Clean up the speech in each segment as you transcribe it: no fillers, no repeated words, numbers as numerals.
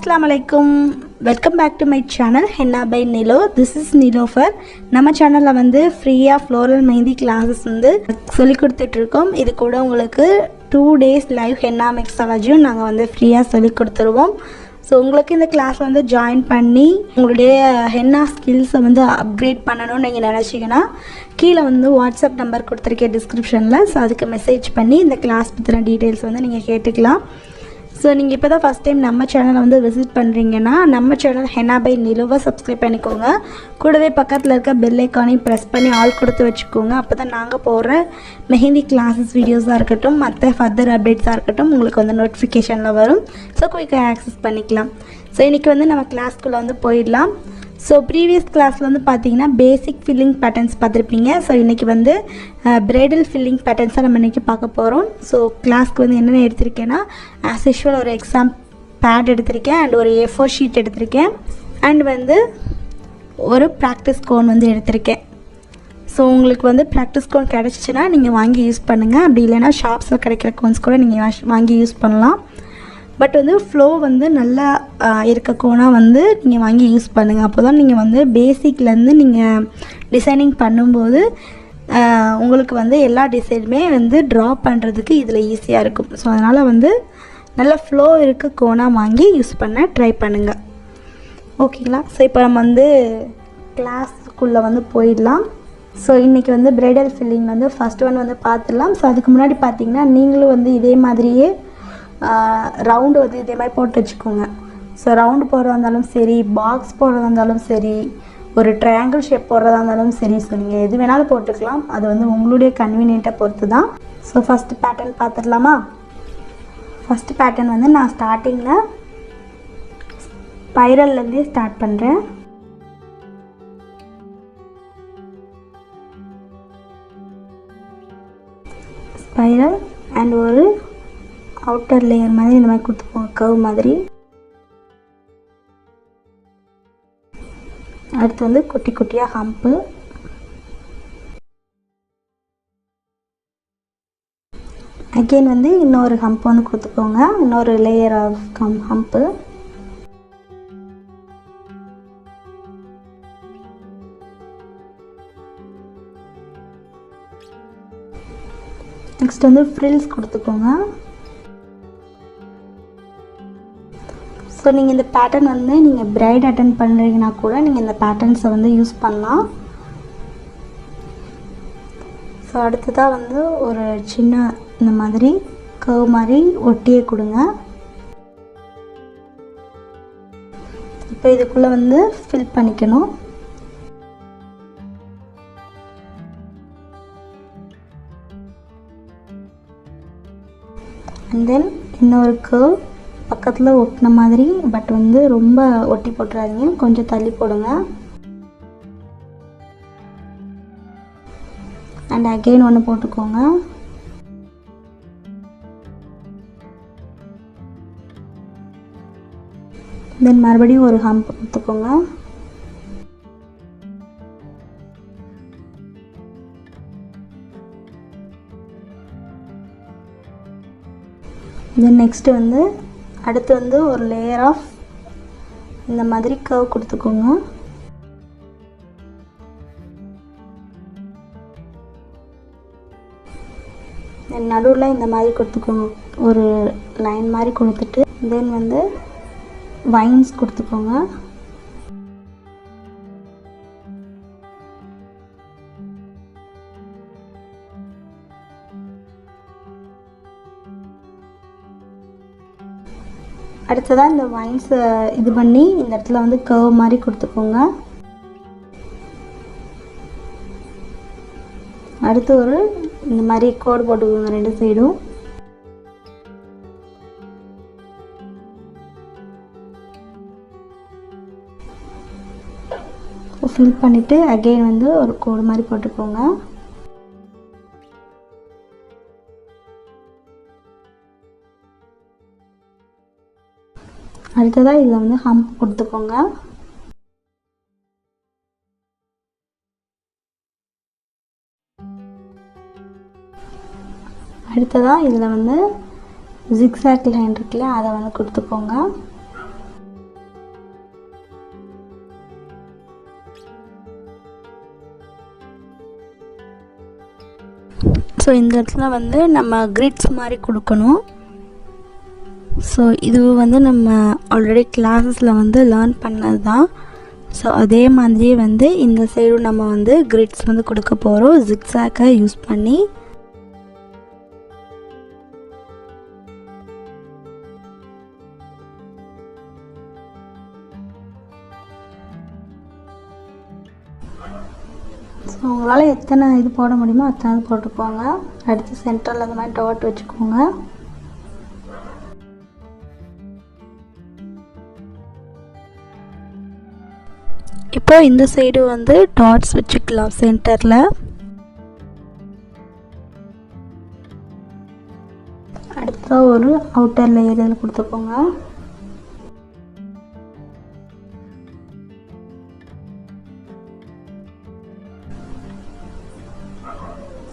Assalamualaikum. Welcome back to my channel Henna by Nilo. This is Nilofer. நம்ம சேனல்ல வந்து ஃப்ரீயா ஃப்ளோரல் மெஹந்தி கிளாसेस வந்து சொல்லி கொடுத்துட்டு இருக்கோம். இது கூட உங்களுக்கு 2 days லைவ் ஹென்னா மிக்ஸாலஜியும் நாங்க வந்து ஃப்ரீயா சொல்லி கொடுத்துருவோம். ஸோ உங்களுக்கு இந்த கிளாஸ் வந்து ஜாயின் பண்ணி உங்களுடைய ஹென்னா ஸ்கில்ஸை வந்து அப்கிரேட் பண்ணணும்னு நீங்கள் நினச்சிங்கன்னா கீழே வந்து வாட்ஸ்அப் நம்பர் கொடுத்துருக்கேன் டிஸ்கிரிப்ஷனில். ஸோ அதுக்கு மெசேஜ் பண்ணி இந்த கிளாஸ் பற்றின டீட்டெயில்ஸ் வந்து நீங்கள் கேட்டுக்கலாம். ஸோ நீங்கள் இப்போ தான் ஃபஸ்ட் டைம் நம்ம சேனலை வந்து விசிட் பண்ணுறீங்கன்னா நம்ம சேனல் ஹென்னா பை நிலோவை சப்ஸ்கிரைப் பண்ணிக்கோங்க. கூடவே பக்கத்தில் இருக்க பெல் ஐக்கானையும் ப்ரெஸ் பண்ணி ஆல் கொடுத்து வச்சுக்கோங்க. அப்போ தான் நாங்கள் போடுற மெஹந்தி கிளாஸஸ் வீடியோஸாக இருக்கட்டும், மற்ற ஃபர்தர் அப்டேட்ஸாக இருக்கட்டும் உங்களுக்கு வந்து நோட்டிஃபிகேஷனில் வரும். ஸோ குயிக்காக ஆக்சஸ் பண்ணிக்கலாம். ஸோ இன்றைக்கி வந்து நம்ம கிளாஸ்க்குள்ளே வந்து போயிடலாம். ஸோ ப்ரீவியஸ் கிளாஸில் வந்து பார்த்தீங்கன்னா பேசிக் ஃபில்லிங் பேட்டர்ன்ஸ் பார்த்துருப்பீங்க. ஸோ இன்றைக்கி வந்து பிரைடல் ஃபில்லிங் பேட்டர்ன்ஸாக நம்ம இன்றைக்கி பார்க்க போகிறோம். ஸோ கிளாஸ்க்கு வந்து என்னென்ன எடுத்திருக்கேன்னா ஆஸ் யூஷுவல் ஒரு எக்ஸாம் பேட் எடுத்திருக்கேன் அண்ட் ஒரு A4 ஷீட் எடுத்திருக்கேன் அண்ட் வந்து ஒரு ப்ராக்டிஸ் கோன் வந்து எடுத்திருக்கேன். ஸோ உங்களுக்கு வந்து ப்ராக்டிஸ் கோன் கிடச்சிச்சின்னா நீங்கள் வாங்கி யூஸ் பண்ணுங்கள். அப்படி இல்லைன்னா ஷாப்ஸில் கிடைக்கிற கோன்ஸ் கூட நீங்கள் வாங்கி யூஸ் பண்ணலாம். பட் வந்து ஃப்ளோ வந்து நல்லா இருக்க கோனாக வந்து நீங்கள் வாங்கி யூஸ் பண்ணுங்கள். அப்போ தான் நீங்கள் வந்து பேசிக்லேருந்து நீங்கள் டிசைனிங் பண்ணும்போது உங்களுக்கு வந்து எல்லா டிசைனுமே வந்து ட்ரா பண்ணுறதுக்கு இதில் ஈஸியாக இருக்கும். ஸோ அதனால் வந்து நல்ல ஃப்ளோ இருக்க கோனாக வாங்கி யூஸ் பண்ண ட்ரை பண்ணுங்கள். ஓகேங்களா? ஸோ இப்போ நம்ம வந்து கிளாஸுக்குள்ளே வந்து போயிடலாம். ஸோ இன்றைக்கி வந்து பிரைடல் ஃபில்லிங் வந்து ஃபஸ்ட் ஒன் வந்து பார்த்துடலாம். ஸோ அதுக்கு முன்னாடி பார்த்தீங்கன்னா நீங்களும் வந்து இதே மாதிரியே ரவுண்டு வந்து இதே மாதிரி போட்டு வச்சுக்கோங்க. ஸோ ரவுண்டு போடுறதா இருந்தாலும் சரி, பாக்ஸ் போடுறதா இருந்தாலும் சரி, ஒரு ட்ரையாங்கிள் ஷேப் போடுறதா இருந்தாலும் சரி, ஸோ நீங்கள் எது வேணாலும் போட்டுக்கலாம். அது வந்து உங்களுடைய கன்வீனியண்ட்டை பொறுத்து தான். ஸோ ஃபஸ்ட்டு பேட்டர்ன் பார்த்துடலாமா? ஃபஸ்ட்டு பேட்டர்ன் வந்து நான் ஸ்டார்டிங்கில் ஸ்பைரல்லேருந்தே ஸ்டார்ட் பண்ணுறேன். ஸ்பைரல் அண்ட் ஒரு அவுட்டர் லேயர் மாதிரி இந்த மாதிரி கொடுத்துப்போங்க, கர்வ் மாதிரி. அடுத்து வந்து குட்டி குட்டியாக ஹம்ப்பு. அகெயின் வந்து இன்னொரு ஹம்ப் வந்து கொடுத்துக்கோங்க, இன்னொரு லேயர் ஆஃப் ஹம்ப்பு. நெக்ஸ்ட் வந்து ஃப்ரில்ஸ் கொடுத்துக்கோங்க. ஸோ நீங்கள் இந்த பேட்டர்ன் வந்து நீங்கள் பிரைட் அட்டன் பண்ணுறீங்கன்னா கூட நீங்கள் இந்த பேட்டர்ன்ஸை வந்து யூஸ் பண்ணலாம். ஸோ அடுத்ததாக வந்து ஒரு சின்ன இந்த மாதிரி கர்வ் மாதிரி ஒட்டியே கொடுங்க. இப்போ இதுக்குள்ளே வந்து ஃபில் பண்ணிக்கணும். அண்ட் தென் இன்னொரு கர்வ் பக்கத்தில் ஒட்டின மாதிரி, பட் வந்து ரொம்ப ஒட்டி போட்டுறாதீங்க, கொஞ்சம் தள்ளி போடுங்க. அண்ட் அகெயின் ஒன்று போட்டுக்கோங்க. தென் மறுபடியும் ஒரு ஹம்ப் கொடுத்துக்கோங்க. தென் நெக்ஸ்ட்டு வந்து அடுத்து வந்து ஒரு லேயர் ஆஃப் இந்த மாதிரி கர்வ் கொடுத்துக்கோங்க. நடுவில் இந்த மாதிரி கொடுத்துக்கோங்க, ஒரு லைன் மாதிரி கொடுத்துட்டு தென் வந்து வைன்ஸ் கொடுத்துக்கோங்க. அடுத்ததாக இந்த வைன்ஸை இது பண்ணி இந்த இடத்துல வந்து கர்வ் மாதிரி கொடுத்துக்கோங்க. அடுத்து ஒரு இந்த மாதிரி கோடு போட்டுக்கோங்க ரெண்டு சைடும். ஃபில் பண்ணிவிட்டு அகெயின் வந்து ஒரு கோடு மாதிரி போட்டுக்கோங்க. அடுத்ததாக இதில் வந்து ஹம்ப் கொடுத்துக்கோங்க. அடுத்ததாக இதில் வந்து ஜிக்ஸாக் லைன் இருக்குல்ல, அதை வந்து கொடுத்துக்கோங்க. ஸோ இந்த இடத்துல வந்து நம்ம கிரிட்ஸ் மாதிரி கொடுக்கணும். ஸோ இது வந்து நம்ம ஆல்ரெடி கிளாஸஸில் வந்து லேர்ன் பண்ணது தான். ஸோ அதே மாதிரியே வந்து இந்த சைடும் நம்ம வந்து கிரிட்ஸ் வந்து கொடுக்க போகிறோம் ஜிக்ஸாக்கை யூஸ் பண்ணி. ஸோ உங்களால் எத்தனை இது போட முடியுமோ அத்தனை போட்டுக்கோங்க. அடுத்து சென்டரில் இந்த மாதிரி டாட் வச்சுக்கோங்க. இப்போ இந்த சைடு வந்து டாட்ஸ் வச்சுக்கலாம் சென்டரில். அடுத்த ஒரு அவுட்டர் லேயர் இதில் கொடுத்துக்கோங்க.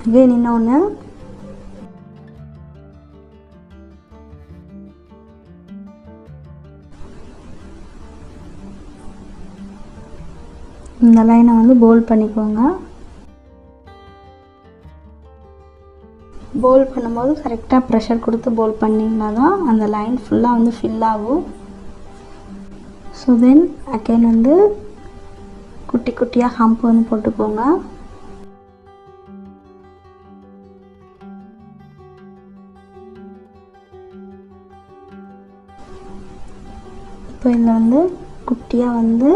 அகைன் இன்னொன்று இந்த லைனை வந்து போல்ட் பண்ணிக்கோங்க. போல்ட் பண்ணும்போது கரெக்டாக ப்ரெஷர் கொடுத்து போல்ட் பண்ணிங்கன்னா தான் அந்த லைன் ஃபுல்லாக வந்து ஃபில் ஆகும். ஸோ தென் அகைன் வந்து குட்டி குட்டியாக ஹம்ப் வந்து போட்டுக்கோங்க. இப்போ இதில் வந்து குட்டியாக வந்து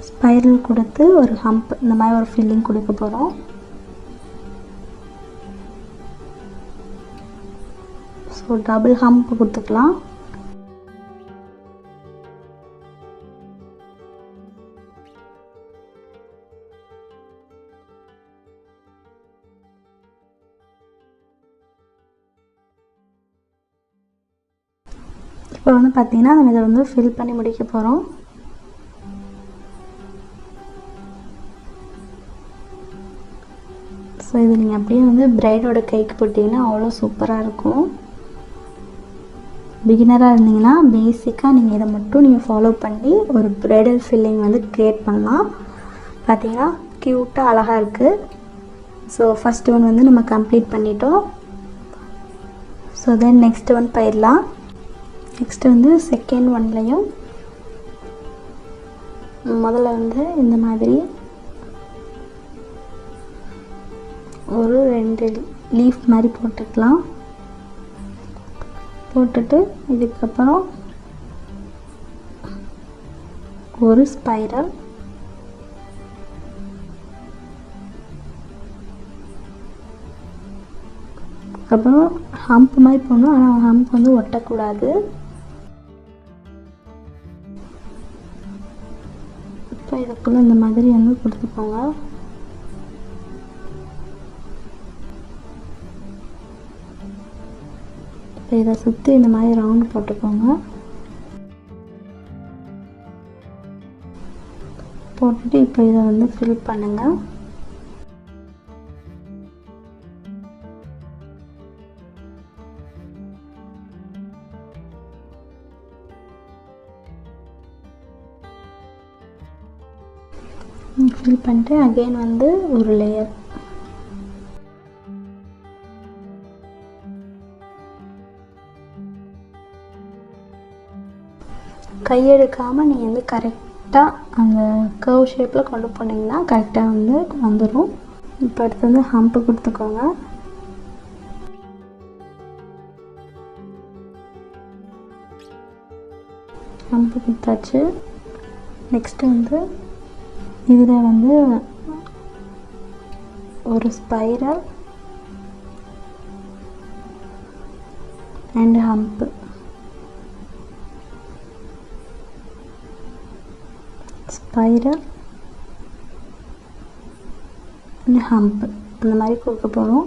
ஸ்பைரல் கொடுத்து ஒரு ஹம்ப் இந்த மாதிரி ஒரு ஃபில்லிங் கொடுக்க போகிறோம். ஸோ டபுள் ஹம்ப் கொடுத்துக்கலாம். இப்போ வந்து பார்த்திங்கன்னா நம்ம இதை வந்து ஃபில் பண்ணி முடிக்க போகிறோம். ஸோ இது நீங்கள் அப்படியே வந்து பிரைடோட கைக்கு போட்டிங்கன்னா அவ்வளோ சூப்பராக இருக்கும். பிகினராக இருந்தீங்கன்னா பேசிக்காக நீங்கள் இதை மட்டும் நீங்கள் ஃபாலோ பண்ணி ஒரு பிரைடல் ஃபில்லிங் வந்து க்ரியேட் பண்ணலாம். பார்த்தீங்கன்னா க்யூட்டாக அழகாக இருக்குது. ஸோ ஃபஸ்ட் ஒன் வந்து நம்ம கம்ப்ளீட் பண்ணிட்டோம். ஸோ தென் நெக்ஸ்ட் ஒன் போயிடலாம். நெக்ஸ்ட்டு வந்து செகண்ட் ஒன்லையும் முதல்ல வந்து இந்த மாதிரி ஒரு 2 லீஃப் மாதிரி போட்டுக்கலாம். போட்டுட்டு இதுக்கப்புறம் ஒரு ஸ்பைரல், அப்புறம் ஹம்ப் மாதிரி போடணும். ஆனால் ஹம்ப் வந்து ஒட்டக்கூடாது. இப்போ இதுக்குள்ளே இந்த மாதிரி வந்து கொடுத்துக்கோங்க. இப்போ இதை சுற்றி இந்த மாதிரி ரவுண்ட் போட்டுக்கோங்க. போட்டுட்டு இப்போ இதை வந்து ஃபில் பண்ணுங்கள். ஃபில் பண்ணிட்டு அகெயின் வந்து ஒரு லேயர். கையெடுக்காமல் நீங்கள் வந்து கரெக்டாக அந்த கர்வ் ஷேப்பில் கொண்டு போனீங்கன்னா கரெக்டாக வந்து வந்துடும். இப்போ அடுத்து வந்து ஹம்ப்பு கொடுத்துக்கோங்க. ஹம்ப்பு கொடுத்தாச்சு. நெக்ஸ்ட்டு வந்து இதில் வந்து ஒரு spiral and hump. Spiral and hump அந்த மாதிரி கொடுக்க போகிறோம்.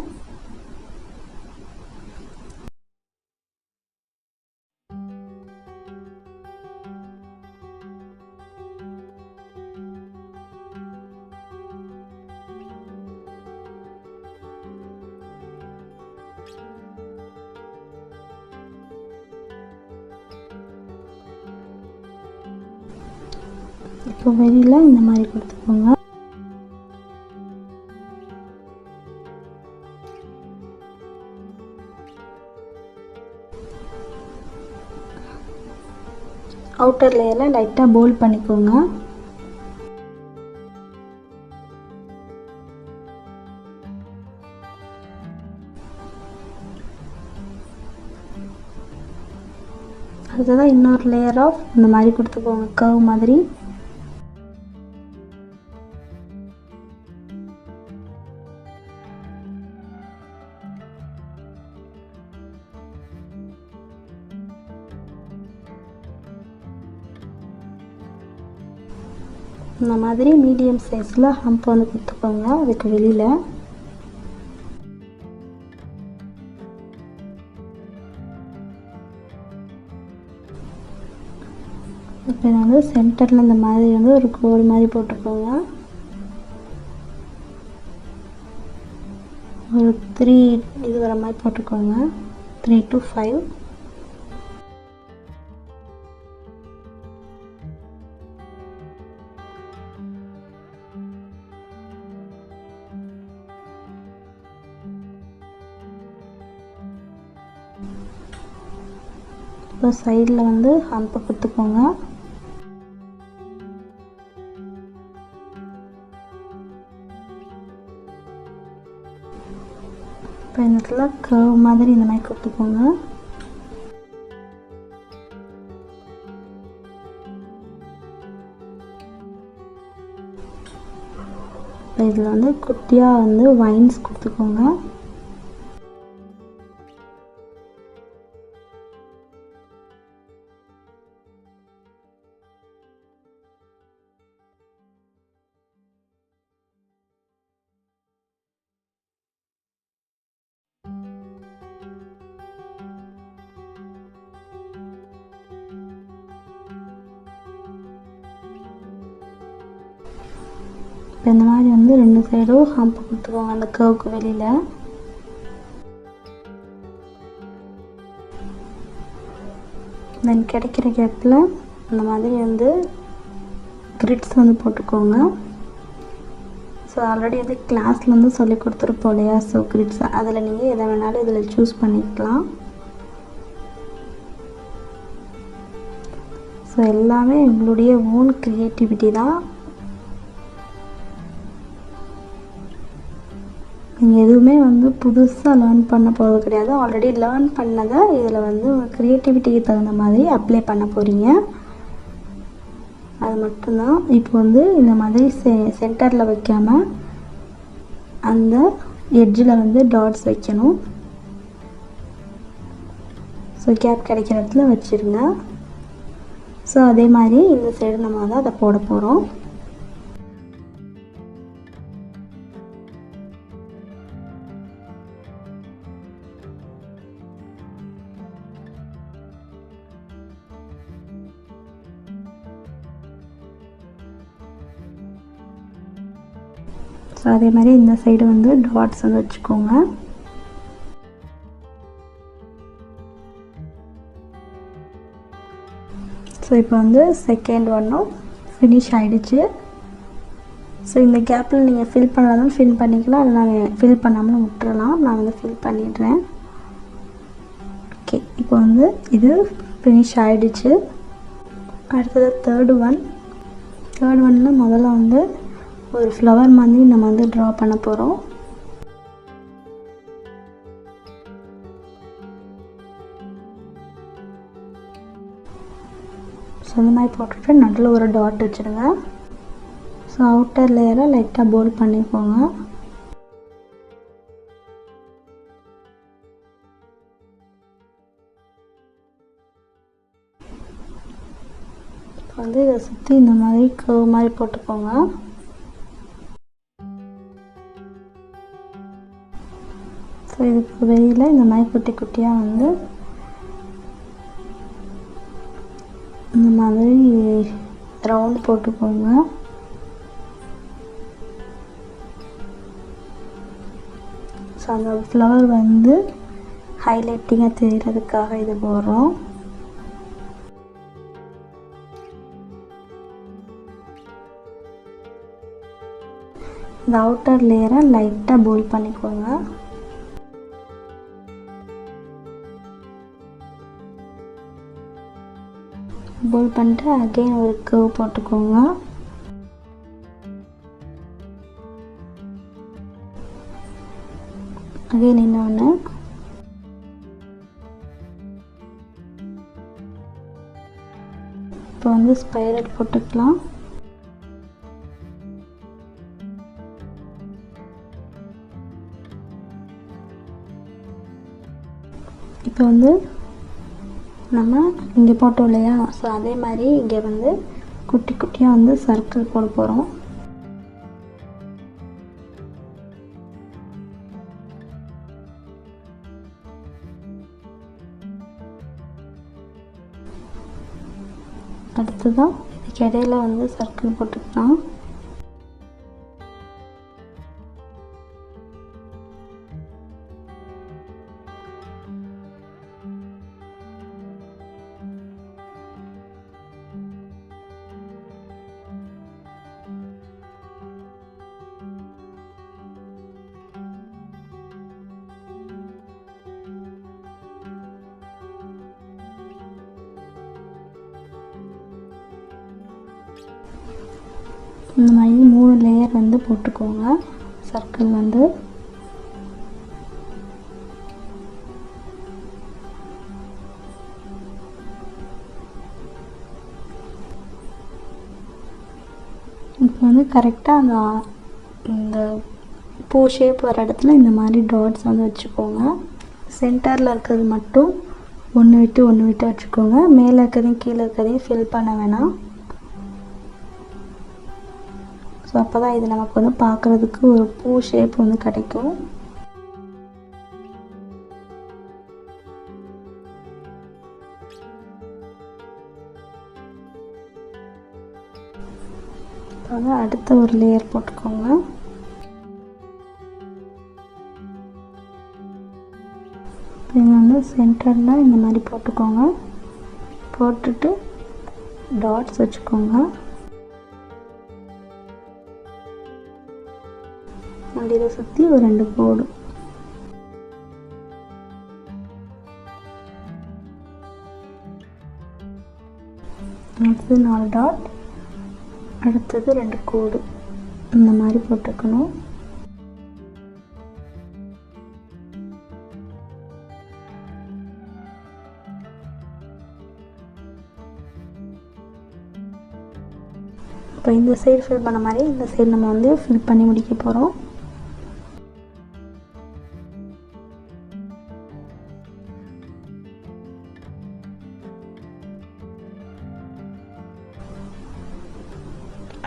இப்போ வெளியில் இந்த மாதிரி கொடுத்துக்கோங்க. அவுட்டர் லேயரில் லைட்டாக போல்ட் பண்ணிக்கோங்க. அடுத்ததான் இன்னொரு லேயர் ஆஃப் இந்த மாதிரி கொடுத்துக்கோங்க, கர்வ் மாதிரி. இந்த மாதிரி மீடியம் சைஸில் ஹம்ப் வந்து கொடுத்துக்கோங்க அதுக்கு வெளியில். இப்போ இதை வந்து சென்டரில் இந்த மாதிரி வந்து ஒரு கோல் மாதிரி போட்டுக்கோங்க. ஒரு 3 இது வர மாதிரி போட்டுக்கோங்க, 3 to 5. இப்போ சைடில் வந்து ஹம்பை கொடுத்துக்கோங்க. இப்போ இந்த இடத்துல கர்வ் மாதிரி இந்த மாதிரி கொடுத்துக்கோங்க. இப்போ இதில் வந்து குட்டியாக வந்து வைன்ஸ் கொடுத்துக்கோங்க. இப்போ இந்த மாதிரி வந்து 2 சைடும் ஹம்ப் கொடுத்துக்கோங்க அந்த கர்வுக்கு வெளியில். தென் கிடைக்கிற கேப்பில் இந்த மாதிரி வந்து கிரிட்ஸ் வந்து போட்டுக்கோங்க. ஸோ ஆல்ரெடி வந்து கிளாஸில் வந்து சொல்லி கொடுத்துருப்போம் இல்லையா, ஸோ கிரிட்ஸ் அதில் நீங்கள் எதை வேணாலும் இதில் சூஸ் பண்ணிக்கலாம். ஸோ எல்லாமே எங்களுடைய ஓன் க்ரியேட்டிவிட்டி தான். நீங்கள் எதுவுமே வந்து புதுசாக லேர்ன் பண்ண போகிறது கிடையாது. ஆல்ரெடி லேர்ன் பண்ணதை இதில் வந்து உங்கள் க்ரியேட்டிவிட்டிக்கு தகுந்த மாதிரி அப்ளை பண்ண போகிறீங்க, அது மட்டும்தான். இப்போ வந்து இந்த மாதிரி சென்டரில் வைக்காமல் அந்த எட்ஜில் வந்து டாட்ஸ் வைக்கணும். ஸோ கேப் கிடைக்கிற இடத்துல வச்சுருங்க. ஸோ அதே மாதிரி இந்த சைடு நம்ம வந்து அதை போட போகிறோம். ஸோ அதே மாதிரி இந்த சைடு வந்து டாட்ஸ் வந்து வச்சுக்கோங்க. ஸோ இப்போ வந்து செகண்ட் ஒன்றும் ஃபினிஷ் ஆகிடுச்சு. ஸோ இந்த கேப்பில் நீங்கள் ஃபில் பண்ணாலும் ஃபில் பண்ணிக்கலாம், இல்லை நான் ஃபில் பண்ணாமல் விட்டுறலாம். நான் வந்து ஃபில் பண்ணிடுறேன். ஓகே, இப்போ வந்து இது ஃபினிஷ் ஆகிடுச்சு. அடுத்தது தேர்ட் ஒன்னில் முதல்ல வந்து ஒரு ஃப்ளவர் மாதிரி நம்ம வந்து ட்ரா பண்ண போகிறோம். ஸோ இந்த மாதிரி போட்டுட்டு நடுவில் ஒரு டாட் வச்சுடுங்க. ஸோ அவுட்டர் லேயரை லைட்டாக போல்ட் பண்ணிக்கோங்க. இப்போ வந்து இதை சுற்றி இந்த மாதிரி கர்வ் மாதிரி போட்டுக்கோங்க. ஸோ இதுக்கு வெளியில் இந்த மாதிரி குட்டி குட்டியாக வந்து இந்த மாதிரி ரவுண்ட் போட்டுக்கோங்க. ஸோ அந்த ஃப்ளவர் வந்து ஹைலைட்டிங்காக தெரிகிறதுக்காக இது போடுறோம். இந்த அவுட்டர் லேயரை லைட்டாக போல்ட் பண்ணிக்கோங்க. போல் பண்ணிட்டு அகைன் ஒரு கர்வ் போட்டுக்கோங்க. அகைன் இன்னொன்று. இப்போ வந்து ஸ்பைரல் போட்டுக்கலாம். இப்போ வந்து நம்ம இங்கே போட்டோம் இல்லையா, ஸோ அதே மாதிரி இங்கே வந்து குட்டி குட்டியாக வந்து சர்க்கிள் போட போகிறோம். அடுத்ததான் இதுக்கு இடையில வந்து சர்க்கிள் போட்டுக்கலாம். இந்த மாதிரி 3 லேயர் வந்து போட்டுக்கோங்க. சர்க்கிள் வந்து இப்போ வந்து கரெக்டாக இந்த பூ ஷேப் வர இடத்துல இந்த மாதிரி டாட்ஸ் வந்து வச்சுக்கோங்க. சென்டரில் இருக்கிறது மட்டும் ஒன்று விட்டு வச்சுக்கோங்க. மேலே இருக்கிறதையும் கீழே இருக்கிறதையும் ஃபில் பண்ண வேணாம். ஸோ அப்போ தான் இது நமக்கு வந்து பார்க்குறதுக்கு ஒரு பூ ஷேப் வந்து கிடைக்கும். இப்போ வந்து அடுத்த ஒரு லேயர் போட்டுக்கோங்க. இங்கே வந்து சென்டரில் இந்த மாதிரி போட்டுக்கோங்க. போட்டுட்டு டாட்ஸ் வச்சுக்கோங்க. அப்படி இதை சுற்றி ஒரு 2 கோடு. அடுத்தது 4 டாட், அடுத்தது 2 கோடு இந்த மாதிரி போட்டுக்கணும். இப்போ இந்த சைடு ஃபில் பண்ண மாதிரி இந்த சைடு நம்ம வந்து ஃபில் பண்ணி முடிக்க போகிறோம்.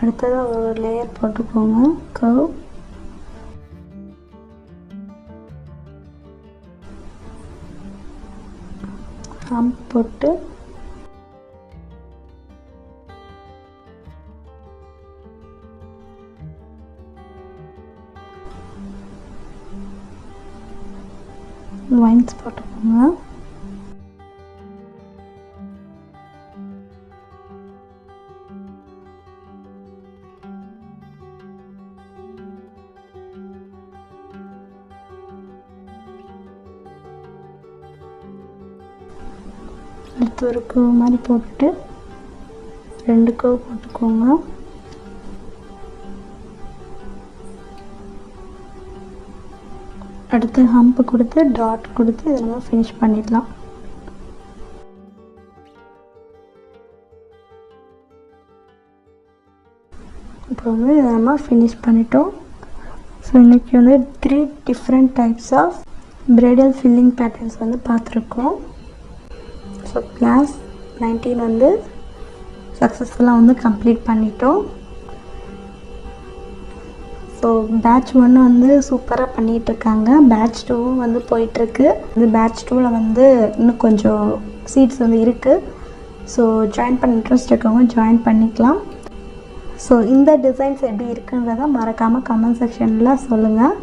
அடுத்ததாக ஒரு லேயர் போட்டுக்கோங்க. கர்வ் ஹம்ப் போட்டு லைன்ஸ் போட்டுக்கோங்க. அடுத்து ஒரு கர்வ் மாதிரி போட்டு 2 கர்வ் போட்டுக்கோங்க. அடுத்து ஹம்ப் கொடுத்து டாட் கொடுத்து இதை நம்ம ஃபினிஷ் பண்ணிடலாம். இப்போ வந்து இதை நம்ம ஃபினிஷ் பண்ணிட்டோம். ஸோ இன்றைக்கி வந்து 3 different types of bridal filling patterns வந்து பார்த்துருக்கோம். ஸோ கிளாஸ் 19 வந்து சக்ஸஸ்ஃபுல்லாக வந்து கம்ப்ளீட் பண்ணிட்டோம். ஸோ பேட்ச் 1 வந்து சூப்பராக பண்ணிகிட்ருக்காங்க. பேட்ச் 2 வந்து போயிட்டுருக்கு. இந்த பேட்ச் 2ல் வந்து இன்னும் கொஞ்சம் சீட்ஸ் வந்து இருக்குது. ஸோ ஜாயின் பண்ண இன்ட்ரெஸ்ட் இருக்கவங்க ஜாயின் பண்ணிக்கலாம். ஸோ இந்த டிசைன்ஸ் எப்படி இருக்குன்றதை மறக்காமல் கமெண்ட் செக்ஷனில் சொல்லுங்கள்.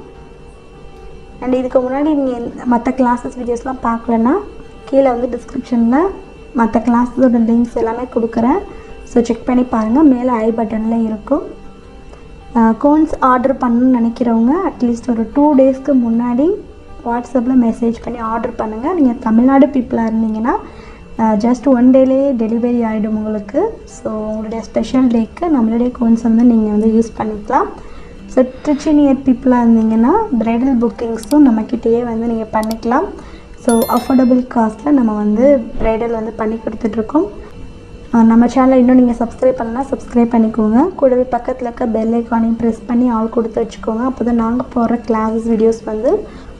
அண்ட் இதுக்கு முன்னாடி நீங்கள் மற்ற கிளாஸஸ் வீடியோஸ்லாம் பார்க்கலன்னா கீழே வந்து டிஸ்கிரிப்ஷனில் மற்ற கிளாஸஸோட லிங்க்ஸ் எல்லாமே கொடுக்குறேன். ஸோ செக் பண்ணி பாருங்கள். மேலே ஐ பட்டனில் இருக்கும். கோன்ஸ் ஆர்டர் பண்ணணும்னு நினைக்கிறவங்க அட்லீஸ்ட் ஒரு 2 டேஸ்க்கு முன்னாடி வாட்ஸ்அப்பில் மெசேஜ் பண்ணி ஆர்டர் பண்ணுங்கள். நீங்கள் தமிழ்நாடு பீப்புளாக இருந்தீங்கன்னா ஜஸ்ட் 1 டேலேயே டெலிவரி ஆகிடும் உங்களுக்கு. ஸோ உங்களுடைய ஸ்பெஷல் டேக்கு நம்மளுடைய கோன்ஸ் வந்து நீங்கள் வந்து யூஸ் பண்ணிக்கலாம். ஸோ திருச்சி நியர் பீப்புளாக இருந்தீங்கன்னா ப்ரைடல் புக்கிங்ஸும் நம்மக்கிட்டேயே வந்து நீங்கள் பண்ணிக்கலாம். ஸோ அஃபோர்டபுள் காஸ்ட்டில் நம்ம வந்து ப்ரைடல் வந்து பண்ணி கொடுத்துட்ருக்கோம். நம்ம சேனலை இன்னும் நீங்கள் சப்ஸ்கிரைப் பண்ணலாம், சப்ஸ்கிரைப் பண்ணிக்கோங்க. கூடவே பக்கத்தில் இருக்க பெல் ஐக்கானையும் ப்ரெஸ் பண்ணி ஆல் கொடுத்து வச்சுக்கோங்க. அப்போ தான் நாங்கள் போடுற கிளாஸஸ் வீடியோஸ் வந்து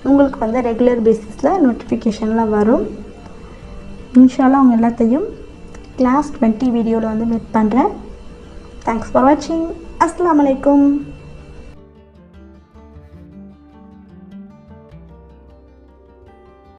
உங்களுக்கு வந்து ரெகுலர் பேசிஸில் நோட்டிஃபிகேஷனில் வரும். இன்ஷால்லா அவங்க எல்லாத்தையும் கிளாஸ் 20 வீடியோவில் வந்து மீட் பண்ணுறேன். தேங்க்ஸ் ஃபார் வாட்சிங். அஸ்ஸலாமு அலைக்கும்.